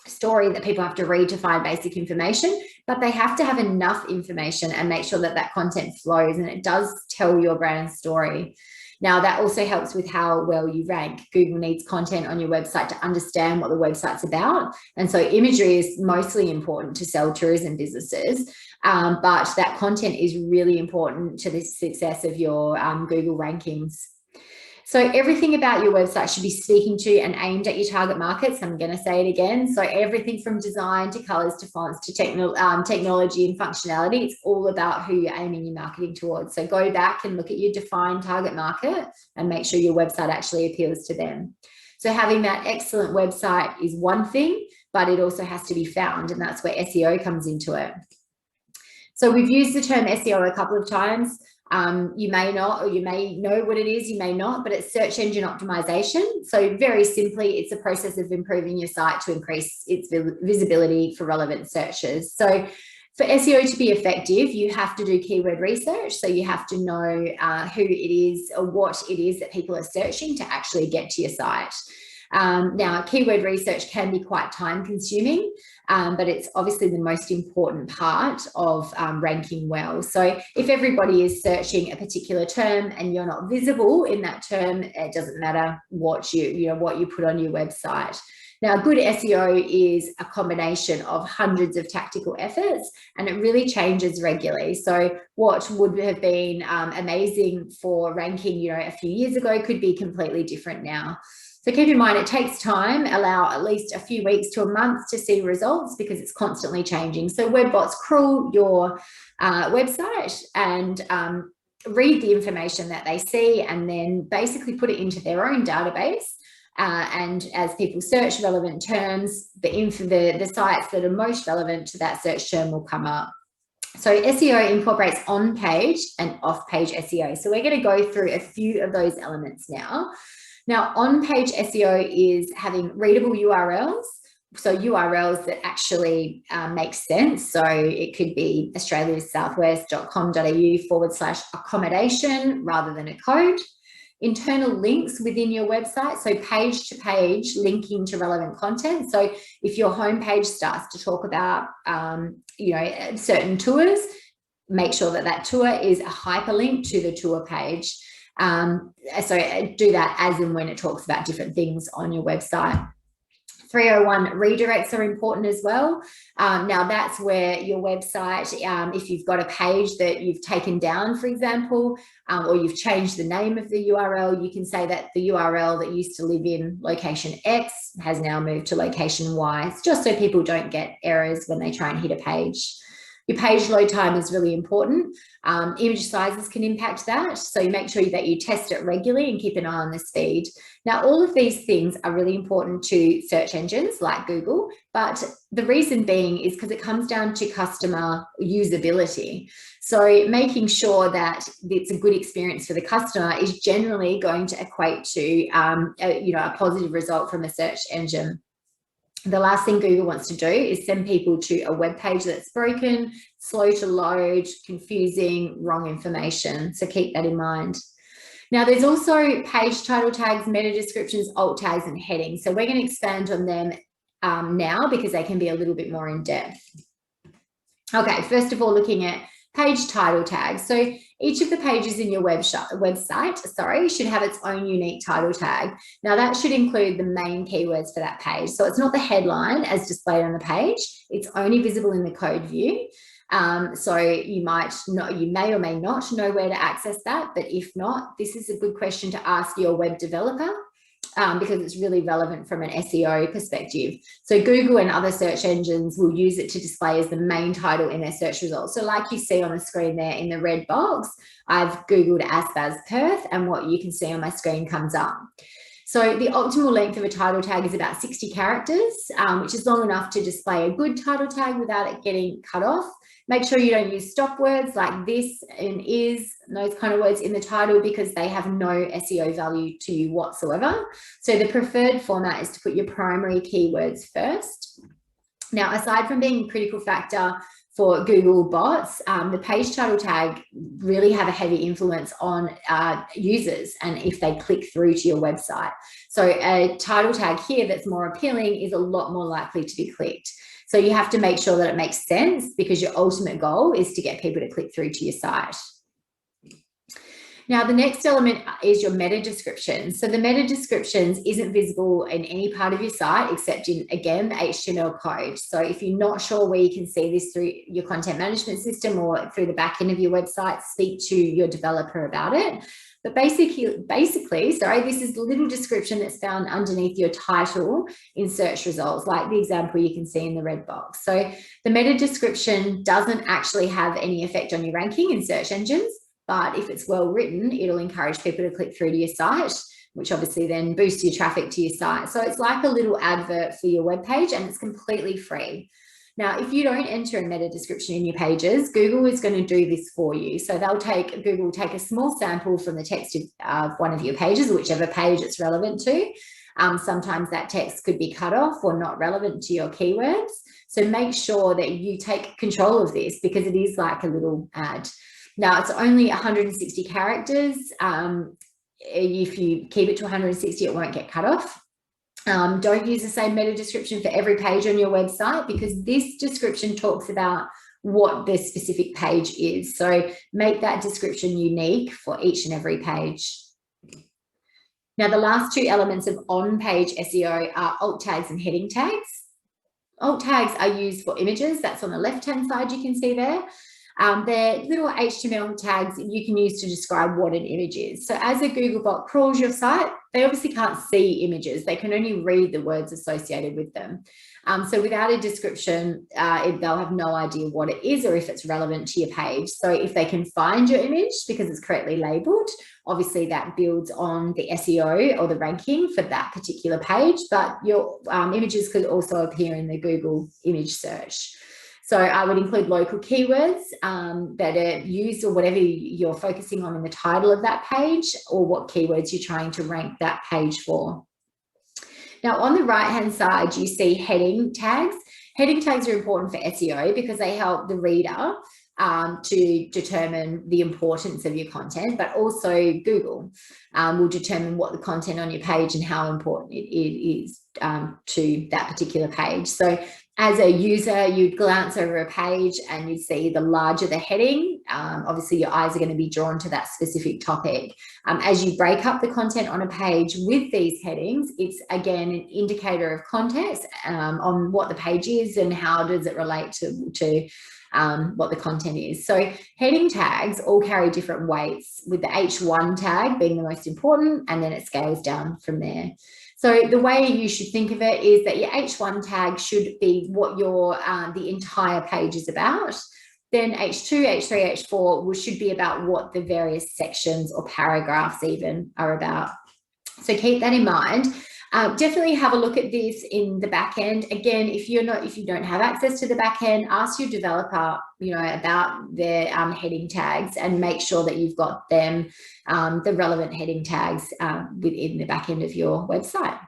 story that people have to read to find basic information, but they have to have enough information and make sure that that content flows and it does tell your brand story. Now, that also helps with how well you rank. Google needs content on your website to understand what the website's about. And so imagery is mostly important to sell tourism businesses, but that content is really important to the success of your Google rankings. So everything about your website should be speaking to and aimed at your target markets. I'm going to say it again. So everything from design to colors to fonts to technology and functionality, it's all about who you're aiming your marketing towards. So go back and look at your defined target market and make sure your website actually appeals to them. So having that excellent website is one thing, but it also has to be found, and that's where SEO comes into it. So we've used the term SEO a couple of times. You may not, or you may know what it is, you may not, but it's search engine optimization. So very simply, it's a process of improving your site to increase its visibility for relevant searches. So for SEO to be effective, you have to do keyword research. So you have to know who it is or what it is that people are searching to actually get to your site. Now, keyword research can be quite time consuming, but it's obviously the most important part of ranking well. So if everybody is searching a particular term and you're not visible in that term, it doesn't matter what you put on your website. Now, good SEO is a combination of hundreds of tactical efforts, and it really changes regularly. So what would have been amazing for ranking, a few years ago could be completely different now. So keep in mind, it takes time. Allow at least a few weeks to a month to see results because it's constantly changing. So web bots crawl your website and read the information that they see and then basically put it into their own database. And as people search relevant terms, the sites that are most relevant to that search term will come up. So SEO incorporates on-page and off-page SEO. So we're going to go through a few of those elements now. Now, on-page SEO is having readable URLs, So URLs that actually make sense. So it could be australiasouthwest.com.au/accommodation rather than a code. Internal links within your website, so page to page linking to relevant content. So if your homepage starts to talk about certain tours, make sure that that tour is a hyperlink to the tour page. So do that as and when it talks about different things on your website. 301 redirects are important as well. Now that's where your website, if you've got a page that you've taken down, for example, or you've changed the name of the URL, you can say that the URL that used to live in location X has now moved to location Y. It's just so people don't get errors when they try and hit a page. Your page load time is really important. Image sizes can impact that. So you make sure that you test it regularly and keep an eye on the speed. Now, all of these things are really important to search engines like Google, but the reason being is because it comes down to customer usability. So making sure that it's a good experience for the customer is generally going to equate to a positive result from a search engine. The last thing Google wants to do is send people to a web page that's broken, slow to load, confusing, wrong information. So keep that in mind. Now, there's also page title tags, meta descriptions, alt tags, and headings. So we're going to expand on them now because they can be a little bit more in depth. Okay, first of all, looking at page title tags. So each of the pages in your website, should have its own unique title tag. Now that should include the main keywords for that page. So it's not the headline as displayed on the page. It's only visible in the code view. So you may or may not know where to access that, but if not, this is a good question to ask your web developer. Because it's really relevant from an SEO perspective. So Google and other search engines will use it to display as the main title in their search results. So like you see on the screen there in the red box, I've Googled ASBAS Perth and what you can see on my screen comes up. So the optimal length of a title tag is about 60 characters, which is long enough to display a good title tag without it getting cut off. Make sure you don't use stop words like this and is, those kind of words in the title because they have no SEO value to you whatsoever. So the preferred format is to put your primary keywords first. Now, aside from being a critical factor for Google bots, the page title tag really have a heavy influence on users and if they click through to your website. So a title tag here that's more appealing is a lot more likely to be clicked. So you have to make sure that it makes sense because your ultimate goal is to get people to click through to your site. Now, the next element is your meta description. So the meta descriptions isn't visible in any part of your site except in, again, the HTML code. So if you're not sure where you can see this through your content management system or through the back end of your website, speak to your developer about it. But basically, this is the little description that's found underneath your title in search results, like the example you can see in the red box. So the meta description doesn't actually have any effect on your ranking in search engines, but if it's well written, it'll encourage people to click through to your site, which obviously then boosts your traffic to your site. So it's like a little advert for your web page and it's completely free. Now, if you don't enter a meta description in your pages, Google is going to do this for you. So Google will take a small sample from the text of one of your pages, whichever page it's relevant to. Sometimes that text could be cut off or not relevant to your keywords. So make sure that you take control of this because it is like a little ad. Now, it's only 160 characters. If you keep it to 160, it won't get cut off. Don't use the same meta description for every page on your website because this description talks about what the specific page is. So make that description unique for each and every page. Now, the last two elements of on-page SEO are alt tags and heading tags. Alt tags are used for images. That's on the left-hand side, you can see there. They're little HTML tags you can use to describe what an image is. So as a Google bot crawls your site, they obviously can't see images. They can only read the words associated with them. So without a description, they'll have no idea what it is or if it's relevant to your page. So if they can find your image because it's correctly labeled, obviously that builds on the SEO or the ranking for that particular page, but your images could also appear in the Google image search. So I would include local keywords that are used or whatever you're focusing on in the title of that page or what keywords you're trying to rank that page for. Now, on the right-hand side, you see heading tags. Heading tags are important for SEO because they help the reader to determine the importance of your content, but also Google will determine what the content on your page and how important it is to that particular page. So as a user, you'd glance over a page and you'd see the larger the heading, obviously your eyes are going to be drawn to that specific topic. As you break up the content on a page with these headings, it's again an indicator of context on what the page is and how does it relate to what the content is. So heading tags all carry different weights, with the H1 tag being the most important, and then it scales down from there. So the way you should think of it is that your H1 tag should be what your the entire page is about. Then H2, H3, H4 should be about what the various sections or paragraphs even are about. So keep that in mind. Definitely have a look at this in the back end. Again, if you don't have access to the back end, ask your developer, about their heading tags, and make sure that you've got them, the relevant heading tags within the back end of your website.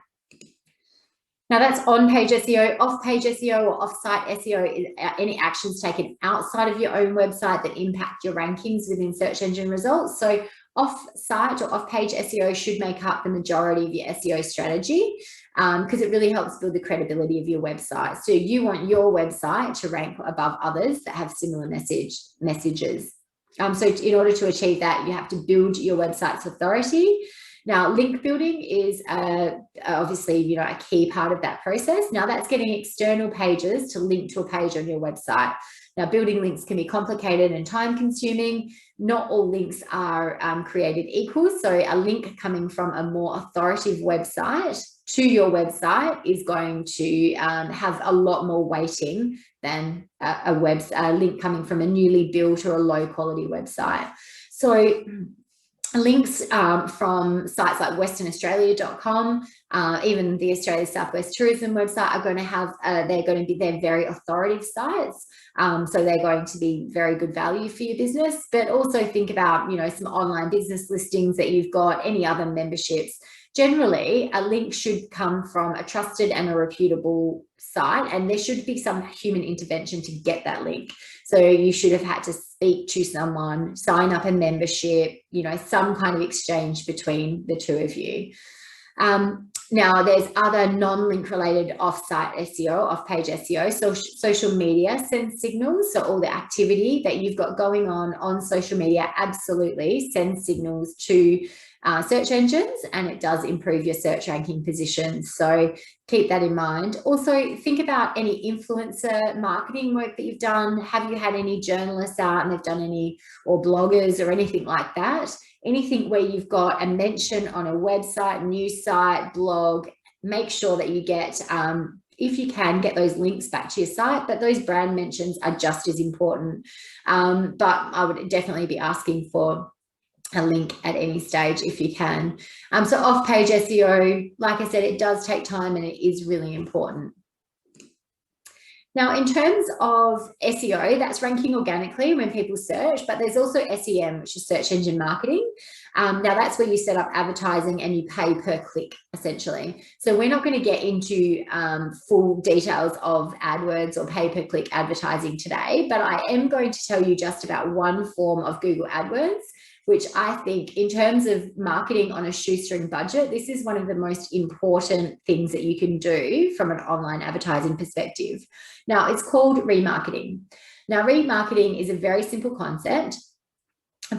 Now that's on-page SEO. Off-page SEO or off-site SEO is any actions taken outside of your own website that impact your rankings within search engine results. So off-site or off-page SEO should make up the majority of your SEO strategy because it really helps build the credibility of your website. So you want your website to rank above others that have similar messages. So in order to achieve that, you have to build your website's authority. Now, link building is obviously, a key part of that process. Now, that's getting external pages to link to a page on your website. Now, building links can be complicated and time-consuming. Not all links are created equal. So a link coming from a more authoritative website to your website is going to have a lot more weighting than a link coming from a newly built or a low-quality website. So links from sites like westernaustralia.com, even the Australia Southwest Tourism website are going to have, they're very authoritative sites. So they're going to be very good value for your business, but also think about, some online business listings that you've got, any other memberships. Generally, a link should come from a trusted and a reputable site, and there should be some human intervention to get that link. So you should have had to speak to someone, sign up a membership, some kind of exchange between the two of you. Now, there's other non-link related off-site SEO, off-page SEO. So social media sends signals. So all the activity that you've got going on social media absolutely sends signals to search engines, and it does improve your search ranking positions. So keep that in mind. Also, think about any influencer marketing work that you've done. Have you had any journalists out and they've done any, or bloggers or anything like that? Anything where you've got a mention on a website, news site, blog, make sure that you get, if you can, get those links back to your site, but those brand mentions are just as important. But I would definitely be asking for a link at any stage if you can. So off-page SEO, like I said, it does take time and it is really important. Now, in terms of SEO, that's ranking organically when people search, but there's also SEM, which is search engine marketing. Now, that's where you set up advertising and you pay per click, essentially. So we're not going to get into full details of AdWords or pay per click advertising today, but I am going to tell you just about one form of Google AdWords, which I think in terms of marketing on a shoestring budget, this is one of the most important things that you can do from an online advertising perspective. Now, it's called remarketing. Now, remarketing is a very simple concept.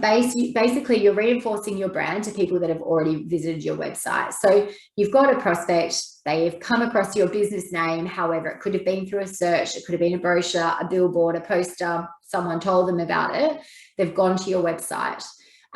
Basically, you're reinforcing your brand to people that have already visited your website. So you've got a prospect, they've come across your business name, however, it could have been through a search, it could have been a brochure, a billboard, a poster, someone told them about it, they've gone to your website.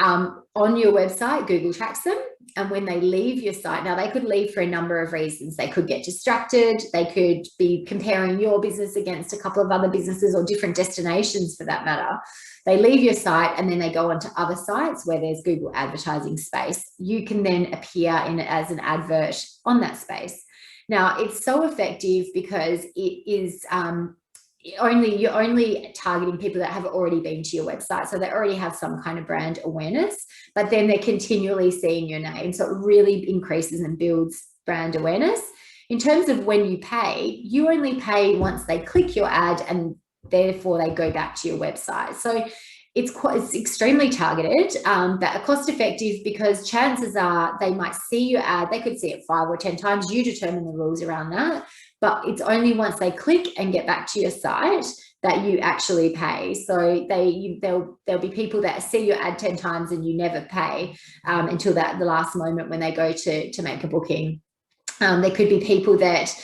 On your website, Google tracks them, and when they leave your site, now they could leave for a number of reasons. They could get distracted, they could be comparing your business against a couple of other businesses or different destinations for that matter. They leave your site and then they go onto other sites where there's Google advertising space. You can then appear in it as an advert on that space. Now, it's so effective because it is you're only targeting people that have already been to your website, so they already have some kind of brand awareness, but then they're continually seeing your name, so it really increases and builds brand awareness. in terms of when you pay, you only pay once they click your ad and therefore they go back to your website. So it's extremely targeted, but cost effective, because chances are they might see your ad, they could see it 5 or 10 times, you determine the rules around that, but it's only once they click and get back to your site that you actually pay. So there'll be people that see your ad 10 times and you never pay until the last moment when they go to make a booking. There could be people that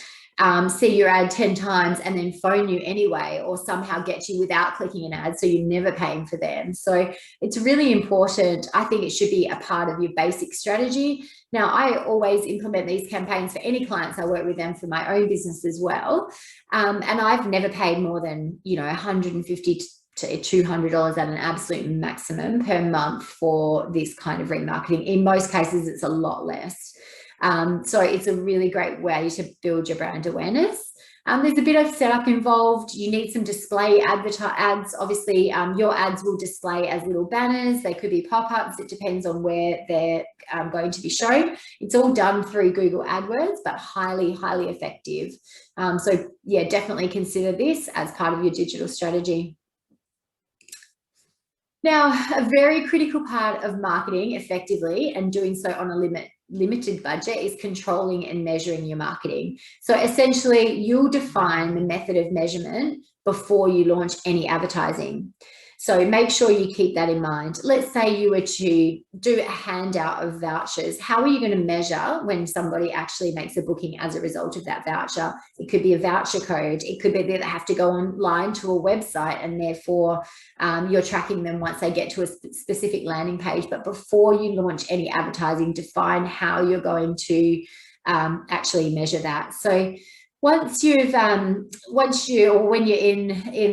see your ad 10 times and then phone you anyway, or somehow get you without clicking an ad, so you're never paying for them. So it's really important. I think it should be a part of your basic strategy. Now, I always implement these campaigns for any clients I work with them for my own business as well. And I've never paid more than, $150 to $200 at an absolute maximum per month for this kind of remarketing. In most cases, it's a lot less. So it's a really great way to build your brand awareness. There's a bit of setup involved. You need some display ads. Obviously, your ads will display as little banners. They could be pop-ups. It depends on where they're going to be shown. It's all done through Google AdWords, but highly, highly effective. So yeah, definitely consider this as part of your digital strategy. Now, a very critical part of marketing effectively and doing so on a limited budget is controlling and measuring your marketing. So essentially, you'll define the method of measurement before you launch any advertising. So make sure you keep that in mind. Let's say you were to do a handout of vouchers. How are you going to measure when somebody actually makes a booking as a result of that voucher? It could be a voucher code. It could be that they have to go online to a website, and therefore you're tracking them once they get to a specific landing page. But before you launch any advertising, define how you're going to actually measure that. So when you're in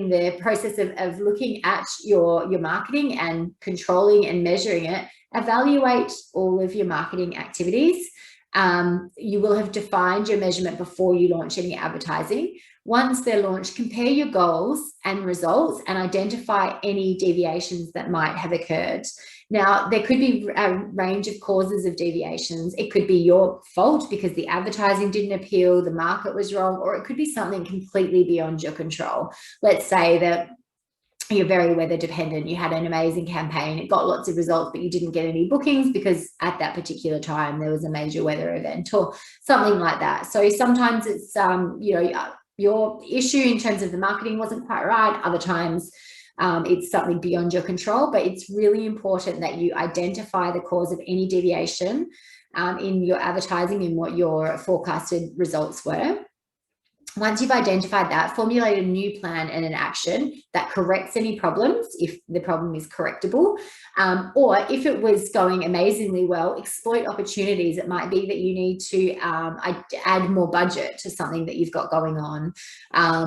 the process of looking at your marketing and controlling and measuring it, evaluate all of your marketing activities. You will have defined your measurement before you launch any advertising. Once they're launched, compare your goals and results and identify any deviations that might have occurred. Now, there could be a range of causes of deviations. It could be your fault because the advertising didn't appeal, the market was wrong, or it could be something completely beyond your control. Let's say that you're very weather dependent. You had an amazing campaign, it got lots of results, but you didn't get any bookings because at that particular time there was a major weather event or something like that. So sometimes it's, your issue in terms of the marketing wasn't quite right. Other times it's something beyond your control, but it's really important that you identify the cause of any deviation in your advertising and what your forecasted results were. Once you've identified that, formulate a new plan and an action that corrects any problems if the problem is correctable, or if it was going amazingly well, exploit opportunities. It might be that you need to add more budget to something that you've got going on,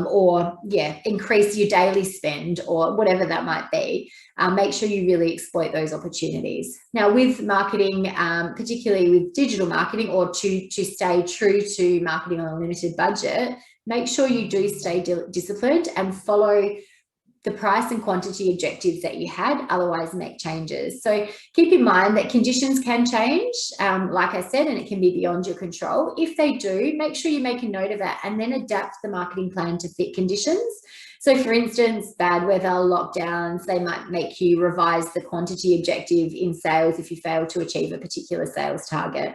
or increase your daily spend or whatever that might be. Make sure you really exploit those opportunities. Now, with marketing, particularly with digital marketing, or to stay true to marketing on a limited budget, make sure you do stay disciplined and follow the price and quantity objectives that you had, otherwise make changes. So keep in mind that conditions can change, like I said, and it can be beyond your control. If they do, make sure you make a note of that and then adapt the marketing plan to fit conditions. So for instance, bad weather, lockdowns, they might make you revise the quantity objective in sales if you fail to achieve a particular sales target.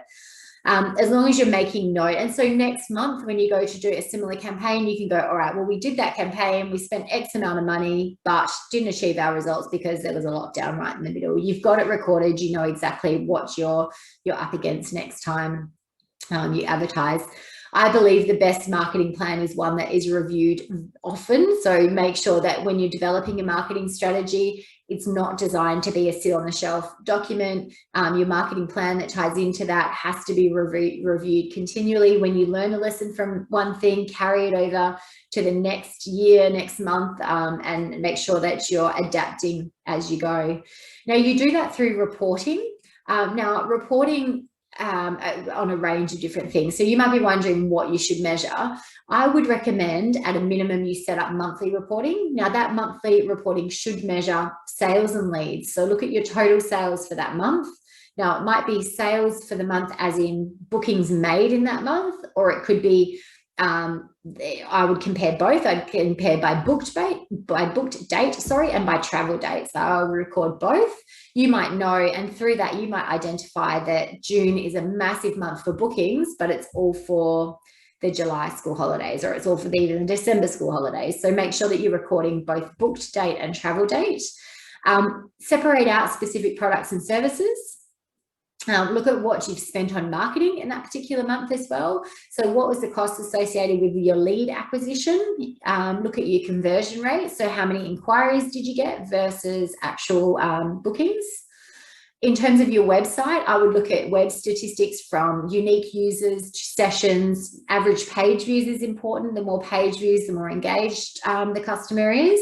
As long as you're making note. And so next month, when you go to do a similar campaign, you can go, all right, well, we did that campaign, we spent X amount of money, but didn't achieve our results because there was a lockdown right in the middle. You've got it recorded. You know exactly what you're up against next time you advertise. I believe the best marketing plan is one that is reviewed often. So make sure that when you're developing a marketing strategy, it's not designed to be a sit-on-the-shelf document. Your marketing plan that ties into that has to be reviewed continually. When you learn a lesson from one thing, carry it over to the next year, next month, and make sure that you're adapting as you go. Now, you do that through reporting. Reporting on a range of different things. So you might be wondering what you should measure. I would recommend at a minimum you set up monthly reporting. Now that monthly reporting should measure sales and leads. So look at your total sales for that month. Now, it might be sales for the month as in bookings made in that month, or it could be, I would compare both. I'd compare by booked date, and by travel date. So I'll record both. You might know, and through that, you might identify that June is a massive month for bookings, but it's all for the July school holidays, or it's all for even the December school holidays. So make sure that you're recording both booked date and travel date. Separate out specific products and services. Look at what you've spent on marketing in that particular month as well. So what was the cost associated with your lead acquisition? Look at your conversion rate. So how many inquiries did you get versus actual bookings? In terms of your website, I would look at web statistics from unique users, sessions, average page views is important. The more page views, the more engaged the customer is.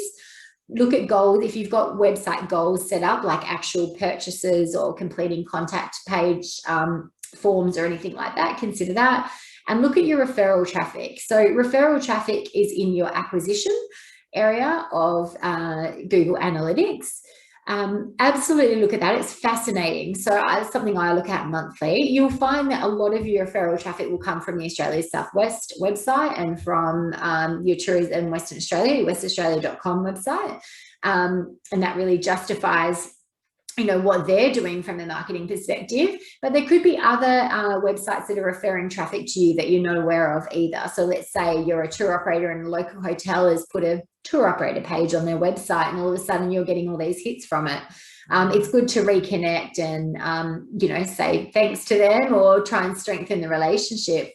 Look at goals. If you've got website goals set up, like actual purchases or completing contact page forms or anything like that, consider that. And look at your referral traffic. So referral traffic is in your acquisition area of Google Analytics. Absolutely look at that. It's fascinating. So it's something I look at monthly. You'll find that a lot of your referral traffic will come from the Australia Southwest website and from your Tourism in Western Australia, westaustralia.com website. And that really justifies, you know, what they're doing from a marketing perspective. But there could be other websites that are referring traffic to you that you're not aware of either. So let's say you're a tour operator and a local hotel has put a tour operator page on their website, and all of a sudden you're getting all these hits from it. It's good to reconnect and, you know, say thanks to them or try and strengthen the relationship,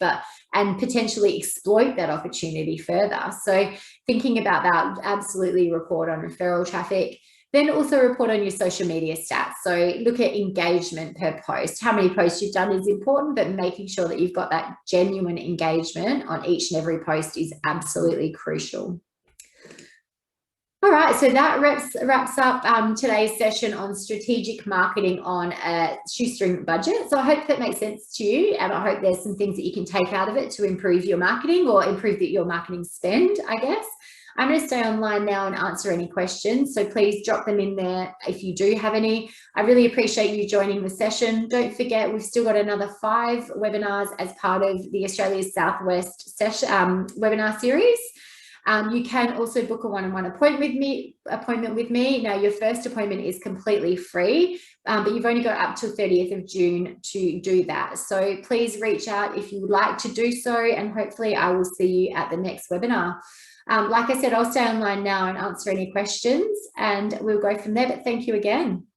and potentially exploit that opportunity further. So thinking about that, absolutely report on referral traffic. Then also report on your social media stats. So look at engagement per post. How many posts you've done is important, but making sure that you've got that genuine engagement on each and every post is absolutely crucial. All right, so that wraps up today's session on strategic marketing on a shoestring budget. So I hope that makes sense to you, and I hope there's some things that you can take out of it to improve your marketing or improve your marketing spend, I guess. I'm going to stay online now and answer any questions. So please drop them in there if you do have any. I really appreciate you joining the session. Don't forget, we've still got another 5 webinars as part of the Australia Southwest session, webinar series. You can also book a one-on-one appointment with me. Now, your first appointment is completely free, but you've only got up till 30th of June to do that. So please reach out if you would like to do so, and hopefully I will see you at the next webinar. Like I said, I'll stay online now and answer any questions, and we'll go from there, but thank you again.